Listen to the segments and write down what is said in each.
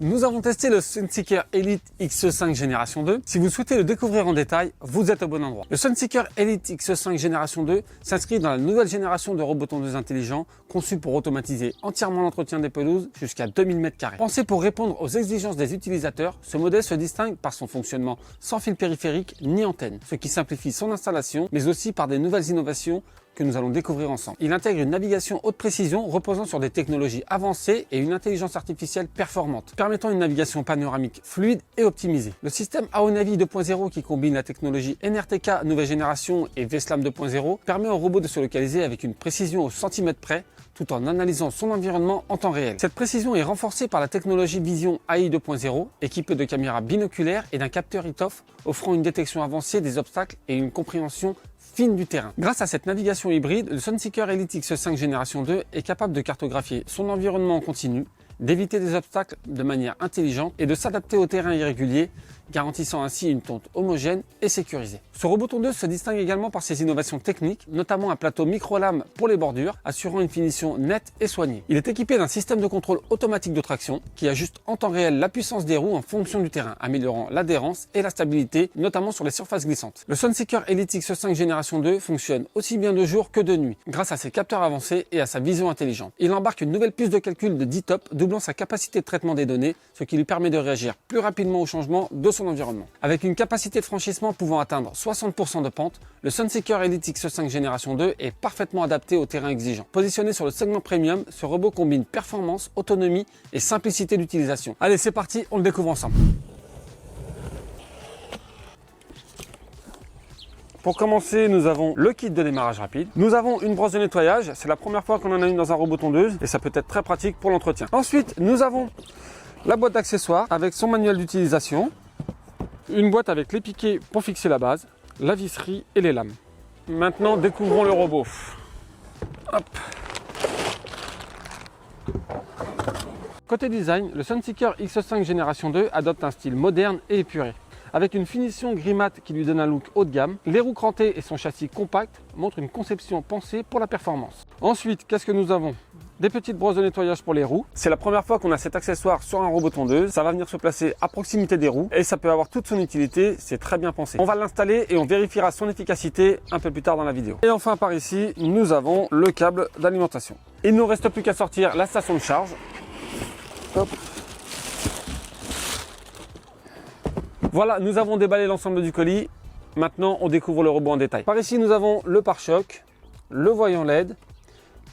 Nous avons testé le Sunseeker Elite X5 Génération 2. Si vous souhaitez le découvrir en détail, vous êtes au bon endroit. Le Sunseeker Elite X5 Génération 2 s'inscrit dans la nouvelle génération de robots tondeuses intelligents conçus pour automatiser entièrement l'entretien des pelouses jusqu'à 2000 m². Pensé pour répondre aux exigences des utilisateurs, ce modèle se distingue par son fonctionnement sans fil périphérique ni antenne, ce qui simplifie son installation, mais aussi par des nouvelles innovations que nous allons découvrir ensemble. Il intègre une navigation haute précision reposant sur des technologies avancées et une intelligence artificielle performante, permettant une navigation panoramique fluide et optimisée. Le système AONavi 2.0 qui combine la technologie NRTK nouvelle génération et VSLAM 2.0 permet au robot de se localiser avec une précision au centimètre près tout en analysant son environnement en temps réel. Cette précision est renforcée par la technologie Vision AI 2.0 équipée de caméras binoculaires et d'un capteur ITOF offrant une détection avancée des obstacles et une compréhension fine du terrain. Grâce à cette navigation hybride, le Sunseeker Elite X5 Génération 2 est capable de cartographier son environnement en continu, d'éviter des obstacles de manière intelligente et de s'adapter au terrain irrégulier, garantissant ainsi une tonte homogène et sécurisée. Ce robot tondeuse se distingue également par ses innovations techniques, notamment un plateau micro-lame pour les bordures, assurant une finition nette et soignée. Il est équipé d'un système de contrôle automatique de traction qui ajuste en temps réel la puissance des roues en fonction du terrain, améliorant l'adhérence et la stabilité, notamment sur les surfaces glissantes. Le Sunseeker Elite X5 Génération 2 fonctionne aussi bien de jour que de nuit, grâce à ses capteurs avancés et à sa vision intelligente. Il embarque une nouvelle puce de calcul de 10 TOPS, doublant sa capacité de traitement des données, ce qui lui permet de réagir plus rapidement au changement de son environnement. Avec une capacité de franchissement pouvant atteindre 60% de pente, le Sunseeker Elite X5 Génération 2 est parfaitement adapté au terrain exigeant. Positionné sur le segment premium, ce robot combine performance, autonomie et simplicité d'utilisation. Allez, c'est parti, on le découvre ensemble. Pour commencer, nous avons le kit de démarrage rapide. Nous avons une brosse de nettoyage. C'est la première fois qu'on en a une dans un robot tondeuse et ça peut être très pratique pour l'entretien. Ensuite, nous avons la boîte d'accessoires avec son manuel d'utilisation. Une boîte avec les piquets pour fixer la base, la visserie et les lames. Maintenant, découvrons le robot. Hop. Côté design, le Sunseeker X5 Génération 2 adopte un style moderne et épuré. Avec une finition gris mat qui lui donne un look haut de gamme, les roues crantées et son châssis compact montrent une conception pensée pour la performance. Ensuite, qu'est-ce que nous avons ? Des petites brosses de nettoyage pour les roues. C'est la première fois qu'on a cet accessoire sur un robot tondeuse. Ça va venir se placer à proximité des roues et ça peut avoir toute son utilité. C'est très bien pensé. On va l'installer et on vérifiera son efficacité un peu plus tard dans la vidéo. Et enfin par ici, nous avons le câble d'alimentation. Il ne nous reste plus qu'à sortir la station de charge. Hop. Voilà, nous avons déballé l'ensemble du colis. Maintenant, on découvre le robot en détail. Par ici, nous avons le pare-choc, le voyant LED,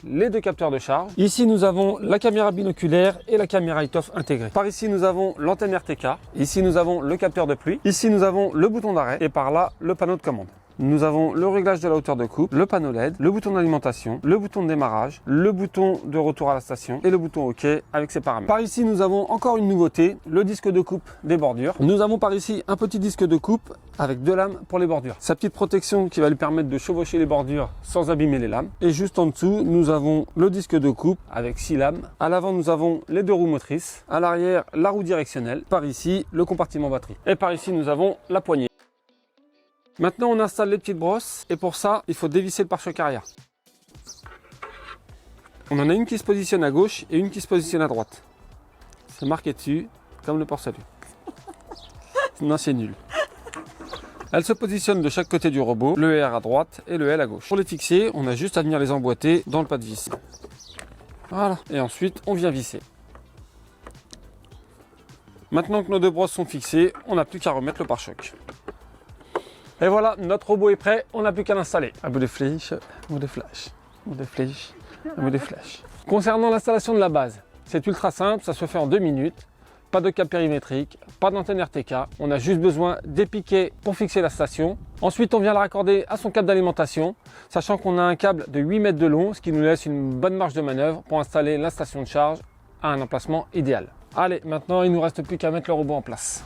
les deux capteurs de charge. Ici, nous avons la caméra binoculaire et la caméra ITOF intégrée. Par ici, nous avons l'antenne RTK. Ici, nous avons le capteur de pluie. Ici, nous avons le bouton d'arrêt et par là, le panneau de commande. Nous avons le réglage de la hauteur de coupe, le panneau LED, le bouton d'alimentation, le bouton de démarrage, le bouton de retour à la station et le bouton OK avec ses paramètres. Par ici, nous avons encore une nouveauté, le disque de coupe des bordures. Nous avons par ici un petit disque de coupe avec deux lames pour les bordures. Sa petite protection qui va lui permettre de chevaucher les bordures sans abîmer les lames. Et juste en dessous, nous avons le disque de coupe avec 6 lames. À l'avant, nous avons les deux roues motrices. À l'arrière, la roue directionnelle. Par ici, le compartiment batterie. Et par ici, nous avons la poignée. Maintenant, on installe les petites brosses et pour ça, il faut dévisser le pare-choc arrière. On en a une qui se positionne à gauche et une qui se positionne à droite. C'est marqué dessus, comme le port-salut. Non, c'est nul. Elles se positionnent de chaque côté du robot, le R à droite et le L à gauche. Pour les fixer, on a juste à venir les emboîter dans le pas de vis. Voilà. Et ensuite, on vient visser. Maintenant que nos deux brosses sont fixées, on n'a plus qu'à remettre le pare-choc. Et voilà, notre robot est prêt, on n'a plus qu'à l'installer. Un bout de flèche, un bout de flash, un bout de flèche, un bout de flash. Concernant l'installation de la base, c'est ultra simple, ça se fait en 2 minutes. Pas de câble périmétrique, pas d'antenne RTK. On a juste besoin des piquets pour fixer la station. Ensuite, on vient la raccorder à son câble d'alimentation, sachant qu'on a un câble de 8 mètres de long, ce qui nous laisse une bonne marge de manœuvre pour installer la station de charge à un emplacement idéal. Allez, maintenant, il ne nous reste plus qu'à mettre le robot en place.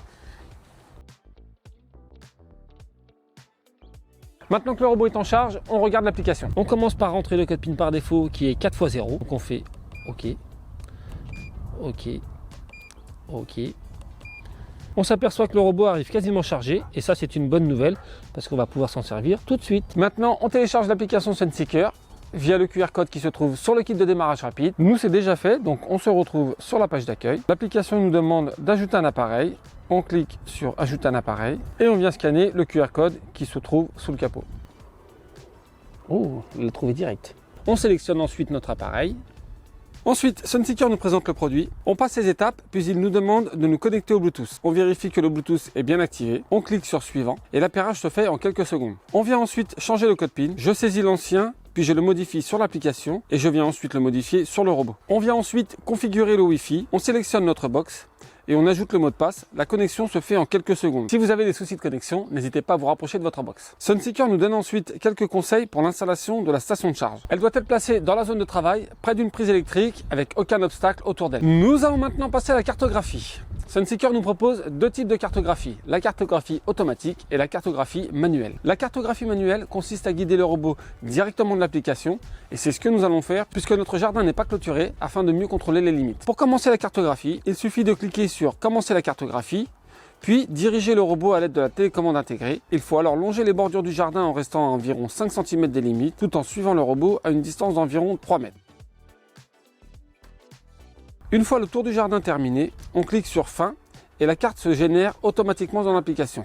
Maintenant que le robot est en charge, on regarde l'application. On commence par rentrer le code PIN par défaut qui est 4x0. Donc on fait OK, OK, OK. On s'aperçoit que le robot arrive quasiment chargé et ça c'est une bonne nouvelle parce qu'on va pouvoir s'en servir tout de suite. Maintenant on télécharge l'application Sunseeker via le QR code qui se trouve sur le kit de démarrage rapide. Nous, c'est déjà fait, donc on se retrouve sur la page d'accueil. L'application nous demande d'ajouter un appareil. On clique sur ajouter un appareil et on vient scanner le QR code qui se trouve sous le capot. Oh, il l'a trouvé direct. On sélectionne ensuite notre appareil. Ensuite, Sunseeker nous présente le produit. On passe ces étapes, puis il nous demande de nous connecter au Bluetooth. On vérifie que le Bluetooth est bien activé. On clique sur suivant et l'appairage se fait en quelques secondes. On vient ensuite changer le code PIN. Je saisis l'ancien, puis je le modifie sur l'application et je viens ensuite le modifier sur le robot. On vient ensuite configurer le Wi-Fi. On sélectionne notre box et on ajoute le mot de passe. La connexion se fait en quelques secondes. Si vous avez des soucis de connexion, n'hésitez pas à vous rapprocher de votre box. Sunseeker nous donne ensuite quelques conseils pour l'installation de la station de charge. Elle doit être placée dans la zone de travail, près d'une prise électrique, avec aucun obstacle autour d'elle. Nous allons maintenant passer à la cartographie. Sunseeker nous propose deux types de cartographie, la cartographie automatique et la cartographie manuelle. La cartographie manuelle consiste à guider le robot directement de l'application et c'est ce que nous allons faire puisque notre jardin n'est pas clôturé afin de mieux contrôler les limites. Pour commencer la cartographie, il suffit de cliquer sur commencer la cartographie, puis diriger le robot à l'aide de la télécommande intégrée. Il faut alors longer les bordures du jardin en restant à environ 5 cm des limites tout en suivant le robot à une distance d'environ 3 mètres. Une fois le tour du jardin terminé, on clique sur fin et la carte se génère automatiquement dans l'application.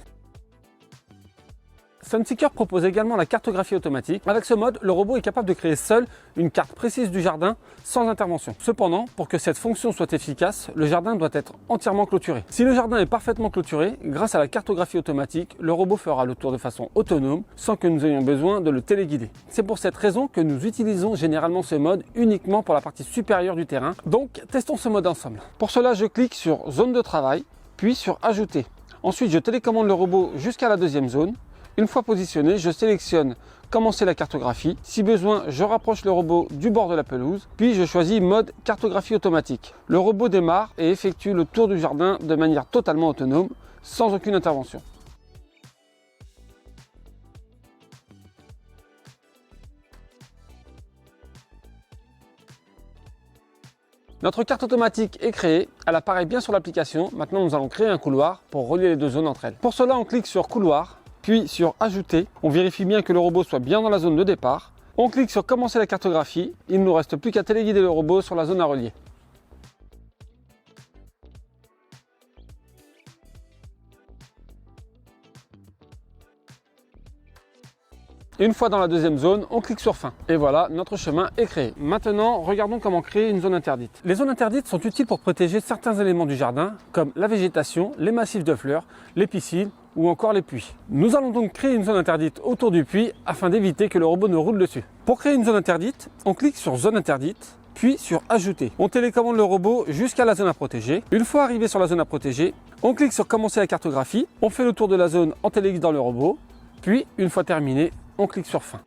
Sunseeker propose également la cartographie automatique. Avec ce mode, le robot est capable de créer seul une carte précise du jardin sans intervention. Cependant, pour que cette fonction soit efficace, le jardin doit être entièrement clôturé. Si le jardin est parfaitement clôturé, grâce à la cartographie automatique, le robot fera le tour de façon autonome sans que nous ayons besoin de le téléguider. C'est pour cette raison que nous utilisons généralement ce mode uniquement pour la partie supérieure du terrain. Donc, testons ce mode ensemble. Pour cela, je clique sur zone de travail, puis sur ajouter. Ensuite, je télécommande le robot jusqu'à la deuxième zone. Une fois positionné, je sélectionne commencer la cartographie. Si besoin, je rapproche le robot du bord de la pelouse, puis je choisis mode cartographie automatique. Le robot démarre et effectue le tour du jardin de manière totalement autonome, sans aucune intervention. Notre carte automatique est créée, elle apparaît bien sur l'application. Maintenant, nous allons créer un couloir pour relier les deux zones entre elles. Pour cela, on clique sur couloir, puis sur ajouter. On vérifie bien que le robot soit bien dans la zone de départ. On clique sur commencer la cartographie. Il ne nous reste plus qu'à téléguider le robot sur la zone à relier. Une fois dans la deuxième zone, on clique sur fin. Et voilà, notre chemin est créé. Maintenant, regardons comment créer une zone interdite. Les zones interdites sont utiles pour protéger certains éléments du jardin, comme la végétation, les massifs de fleurs, les piscines ou encore les puits. Nous allons donc créer une zone interdite autour du puits afin d'éviter que le robot ne roule dessus. Pour créer une zone interdite, on clique sur zone interdite, puis sur ajouter. On télécommande le robot jusqu'à la zone à protéger. Une fois arrivé sur la zone à protéger, on clique sur commencer la cartographie. On fait le tour de la zone en téléguidant le robot. Puis, une fois terminé, on clique sur fin.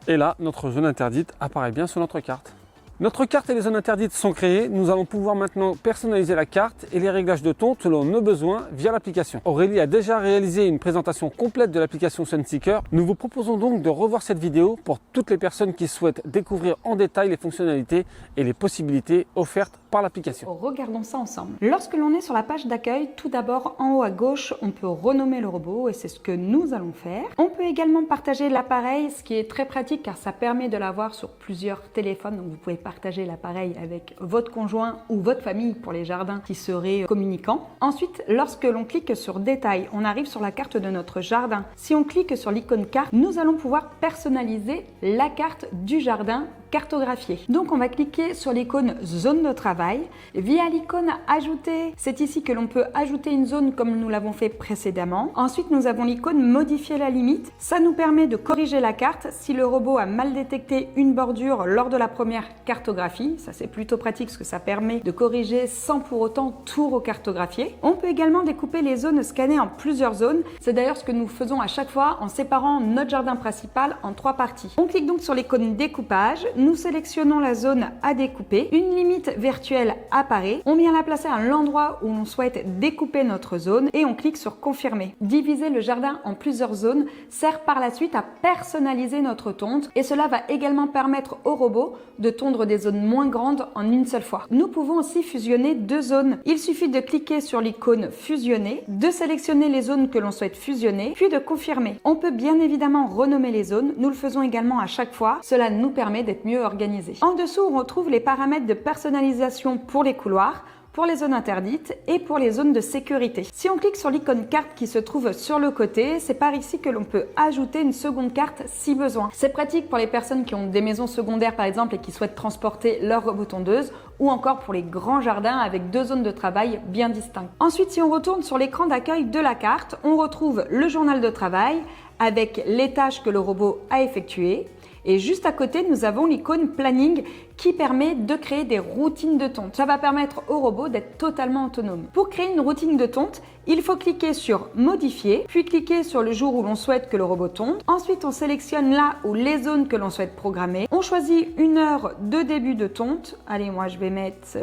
Et là, notre zone interdite apparaît bien sur notre carte. Notre carte et les zones interdites sont créées. Nous allons pouvoir maintenant personnaliser la carte et les réglages de ton selon nos besoins via l'application. Aurélie a déjà réalisé une présentation complète de l'application Sunseeker. Nous vous proposons donc de revoir cette vidéo pour toutes les personnes qui souhaitent découvrir en détail les fonctionnalités et les possibilités offertes par l'application. Regardons ça ensemble. Lorsque l'on est sur la page d'accueil, tout d'abord en haut à gauche, on peut renommer le robot et c'est ce que nous allons faire. On peut également partager l'appareil, ce qui est très pratique car ça permet de l'avoir sur plusieurs téléphones. Donc vous pouvez partager l'appareil avec votre conjoint ou votre famille pour les jardins qui seraient communicants. Ensuite, lorsque l'on clique sur détail, on arrive sur la carte de notre jardin. Si on clique sur l'icône carte, nous allons pouvoir personnaliser la carte du jardin cartographiée. Donc on va cliquer sur l'icône zone de travail. Via l'icône ajouter, c'est ici que l'on peut ajouter une zone comme nous l'avons fait précédemment. Ensuite, nous avons l'icône modifier la limite. Ça nous permet de corriger la carte si le robot a mal détecté une bordure lors de la première cartographie. Ça, c'est plutôt pratique parce que ça permet de corriger sans pour autant tout recartographier. On peut également découper les zones scannées en plusieurs zones. C'est d'ailleurs ce que nous faisons à chaque fois en séparant notre jardin principal en 3 parties. On clique donc sur l'icône découpage. nous sélectionnons la zone à découper. Une limite virtuelle apparaît. On vient la placer à l'endroit où l'on souhaite découper notre zone et on clique sur confirmer. Diviser le jardin en plusieurs zones sert par la suite à personnaliser notre tonte et cela va également permettre au robot de tondre des zones moins grandes en une seule fois. Nous pouvons aussi fusionner deux zones. Il suffit de cliquer sur l'icône fusionner, de sélectionner les zones que l'on souhaite fusionner, puis de confirmer. On peut bien évidemment renommer les zones. Nous le faisons également à chaque fois. Cela nous permet d'être mieux organisés. En dessous, on retrouve les paramètres de personnalisation pour les couloirs, pour les zones interdites et pour les zones de sécurité. Si on clique sur l'icône carte qui se trouve sur le côté, c'est par ici que l'on peut ajouter une seconde carte si besoin. C'est pratique pour les personnes qui ont des maisons secondaires par exemple et qui souhaitent transporter leur robot tondeuse ou encore pour les grands jardins avec deux zones de travail bien distinctes. Ensuite, si on retourne sur l'écran d'accueil de la carte, on retrouve le journal de travail avec les tâches que le robot a effectuées. Et juste à côté, nous avons l'icône planning qui permet de créer des routines de tonte. Ça va permettre au robot d'être totalement autonome. Pour créer une routine de tonte, il faut cliquer sur modifier, puis cliquer sur le jour où l'on souhaite que le robot tonde. Ensuite, on sélectionne là où les zones que l'on souhaite programmer. On choisit une heure de début de tonte. Allez, moi je vais mettre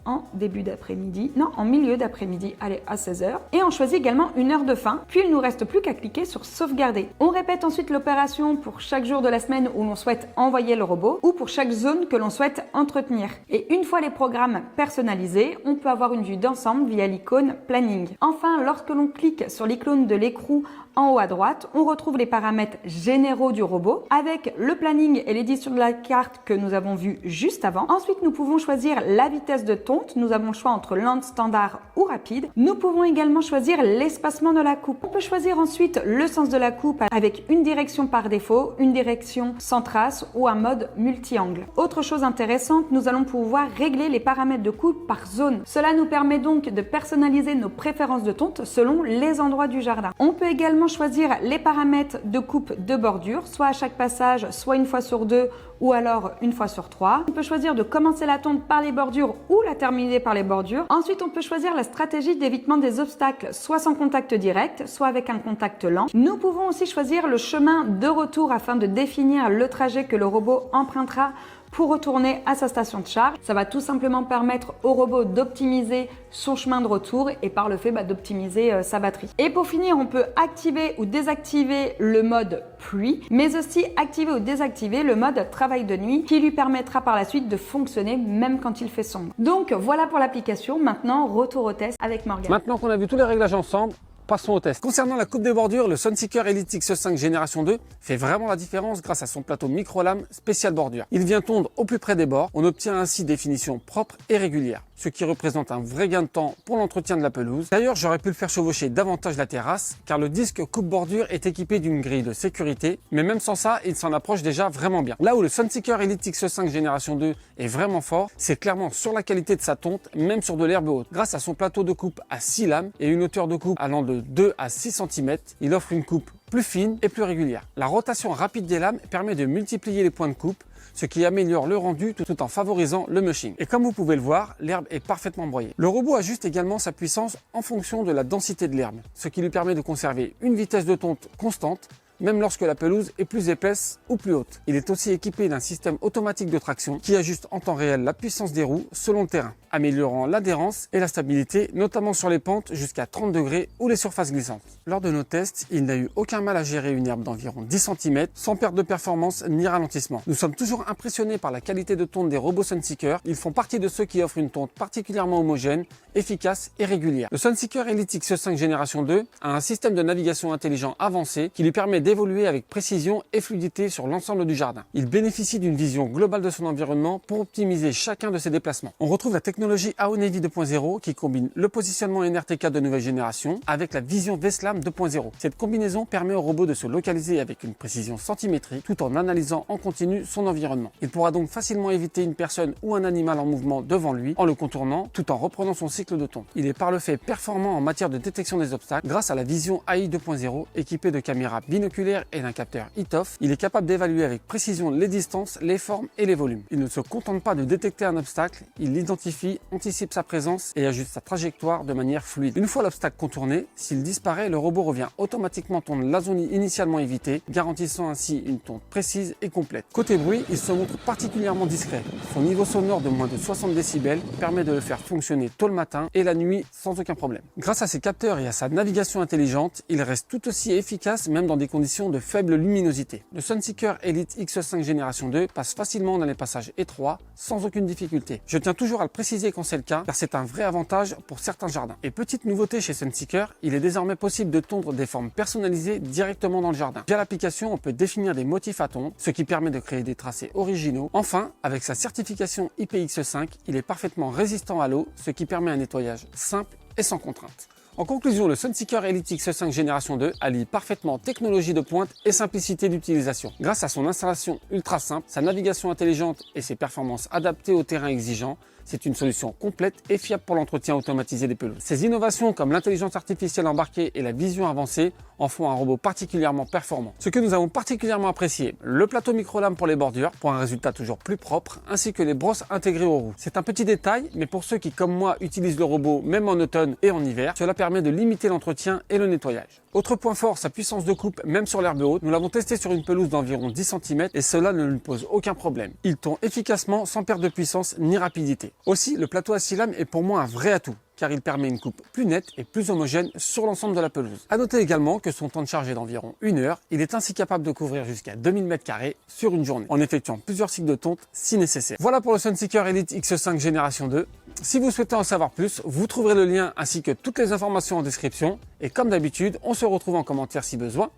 en début d'après-midi. Non, en milieu d'après-midi. Allez, à 16h. Et on choisit également une heure de fin. Puis il ne nous reste plus qu'à cliquer sur sauvegarder. On répète ensuite l'opération pour chaque jour de la semaine où l'on souhaite envoyer le robot ou pour chaque zone que l'on souhaite entretenir. Et une fois les programmes personnalisés, on peut avoir une vue d'ensemble via l'icône planning. Enfin, lorsque l'on clique sur l'icône de l'écrou en haut à droite, on retrouve les paramètres généraux du robot avec le planning et l'édition de la carte que nous avons vu juste avant. Ensuite, nous pouvons choisir la vitesse de tonte. Nous avons le choix entre lente, standard ou rapide. Nous pouvons également choisir l'espacement de la coupe. On peut choisir ensuite le sens de la coupe avec une direction par défaut, une direction sans trace ou un mode multi-angle. Autre chose intéressante, nous allons pouvoir régler les paramètres de coupe par zone. Cela nous permet donc de personnaliser nos préférences de tonte selon les endroits du jardin. On peut également choisir les paramètres de coupe de bordure, soit à chaque passage, soit une fois sur deux ou alors une fois sur trois. On peut choisir de commencer la tonte par les bordures ou la terminer par les bordures. Ensuite, on peut choisir la stratégie d'évitement des obstacles, soit sans contact direct, soit avec un contact lent. Nous pouvons aussi choisir le chemin de retour afin de définir le trajet que le robot empruntera pour retourner à sa station de charge. Ça va tout simplement permettre au robot d'optimiser son chemin de retour et par le fait d'optimiser sa batterie. Et pour finir, on peut activer ou désactiver le mode pluie, mais aussi activer ou désactiver le mode travail de nuit qui lui permettra par la suite de fonctionner même quand il fait sombre. Donc voilà pour l'application. Maintenant, retour au test avec Morgane. Maintenant qu'on a vu tous les réglages ensemble, passons au test. Concernant la coupe des bordures, le Sunseeker Elite X5 Génération 2 fait vraiment la différence grâce à son plateau micro-lame spécial bordure. Il vient tondre au plus près des bords. On obtient ainsi des finitions propres et régulières, ce qui représente un vrai gain de temps pour l'entretien de la pelouse. D'ailleurs, j'aurais pu le faire chevaucher davantage la terrasse, car le disque coupe-bordure est équipé d'une grille de sécurité, mais même sans ça, il s'en approche déjà vraiment bien. Là où le Sunseeker Elite X5 Génération 2 est vraiment fort, c'est clairement sur la qualité de sa tonte, même sur de l'herbe haute. Grâce à son plateau de coupe à 6 lames et une hauteur de coupe allant de 2 à 6 cm, il offre une coupe plus fine et plus régulière. La rotation rapide des lames permet de multiplier les points de coupe, ce qui améliore le rendu tout en favorisant le mushing. Et comme vous pouvez le voir, l'herbe est parfaitement broyée. Le robot ajuste également sa puissance en fonction de la densité de l'herbe, ce qui lui permet de conserver une vitesse de tonte constante, même lorsque la pelouse est plus épaisse ou plus haute. Il est aussi équipé d'un système automatique de traction qui ajuste en temps réel la puissance des roues selon le terrain, améliorant l'adhérence et la stabilité, notamment sur les pentes jusqu'à 30 degrés ou les surfaces glissantes. Lors de nos tests, il n'a eu aucun mal à gérer une herbe d'environ 10 cm sans perte de performance ni ralentissement. Nous sommes toujours impressionnés par la qualité de tonte des robots Sunseeker. Ils font partie de ceux qui offrent une tonte particulièrement homogène, efficace et régulière. Le Sunseeker Elite X5 Génération 2 a un système de navigation intelligent avancé qui lui permet d'évoluer avec précision et fluidité sur l'ensemble du jardin. Il bénéficie d'une vision globale de son environnement pour optimiser chacun de ses déplacements. On retrouve la technologie AO Navy 2.0 qui combine le positionnement NRTK de nouvelle génération avec la vision VSLAM 2.0. Cette combinaison permet au robot de se localiser avec une précision centimétrique tout en analysant en continu son environnement. Il pourra donc facilement éviter une personne ou un animal en mouvement devant lui en le contournant tout en reprenant son cycle de tonte. Il est par le fait performant en matière de détection des obstacles grâce à la vision AI 2.0 équipée de caméras binoculaires oculaire et d'un capteur HITOF, il est capable d'évaluer avec précision les distances, les formes et les volumes. Il ne se contente pas de détecter un obstacle, il l'identifie, anticipe sa présence et ajuste sa trajectoire de manière fluide. Une fois l'obstacle contourné, s'il disparaît, le robot revient automatiquement tondre la zone initialement évitée, garantissant ainsi une tonte précise et complète. Côté bruit, il se montre particulièrement discret. Son niveau sonore de moins de 60 décibels permet de le faire fonctionner tôt le matin et la nuit sans aucun problème. Grâce à ses capteurs et à sa navigation intelligente, il reste tout aussi efficace même dans des conditions de faible luminosité. Le Sunseeker Elite X5 Génération 2 passe facilement dans les passages étroits sans aucune difficulté. Je tiens toujours à le préciser quand c'est le cas car c'est un vrai avantage pour certains jardins. Et petite nouveauté chez Sunseeker, il est désormais possible de tondre des formes personnalisées directement dans le jardin. Via l'application, on peut définir des motifs à tondre, ce qui permet de créer des tracés originaux. Enfin, avec sa certification IPX5, il est parfaitement résistant à l'eau, ce qui permet un nettoyage simple et sans contrainte. En conclusion, le Sunseeker Elite X5 Génération 2 allie parfaitement technologie de pointe et simplicité d'utilisation. Grâce à son installation ultra simple, sa navigation intelligente et ses performances adaptées aux terrains exigeants, c'est une solution complète et fiable pour l'entretien automatisé des pelouses. Ces innovations comme l'intelligence artificielle embarquée et la vision avancée en font un robot particulièrement performant. Ce que nous avons particulièrement apprécié, le plateau micro-lame pour les bordures, pour un résultat toujours plus propre, ainsi que les brosses intégrées aux roues. C'est un petit détail, mais pour ceux qui, comme moi, utilisent le robot même en automne et en hiver, cela permet de limiter l'entretien et le nettoyage. Autre point fort, sa puissance de coupe, même sur l'herbe haute. Nous l'avons testé sur une pelouse d'environ 10 cm et cela ne lui pose aucun problème. Il tond efficacement sans perte de puissance ni rapidité. Aussi, le plateau à 6 lames est pour moi un vrai atout, car il permet une coupe plus nette et plus homogène sur l'ensemble de la pelouse. A noter également que son temps de charge est d'environ 1 heure. Il est ainsi capable de couvrir jusqu'à 2000 m² sur une journée, en effectuant plusieurs cycles de tonte si nécessaire. Voilà pour le Sunseeker Elite X5 Génération 2. Si vous souhaitez en savoir plus, vous trouverez le lien ainsi que toutes les informations en description. Et comme d'habitude, on se retrouve en commentaire si besoin.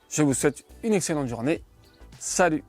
Je vous souhaite une excellente journée. Salut!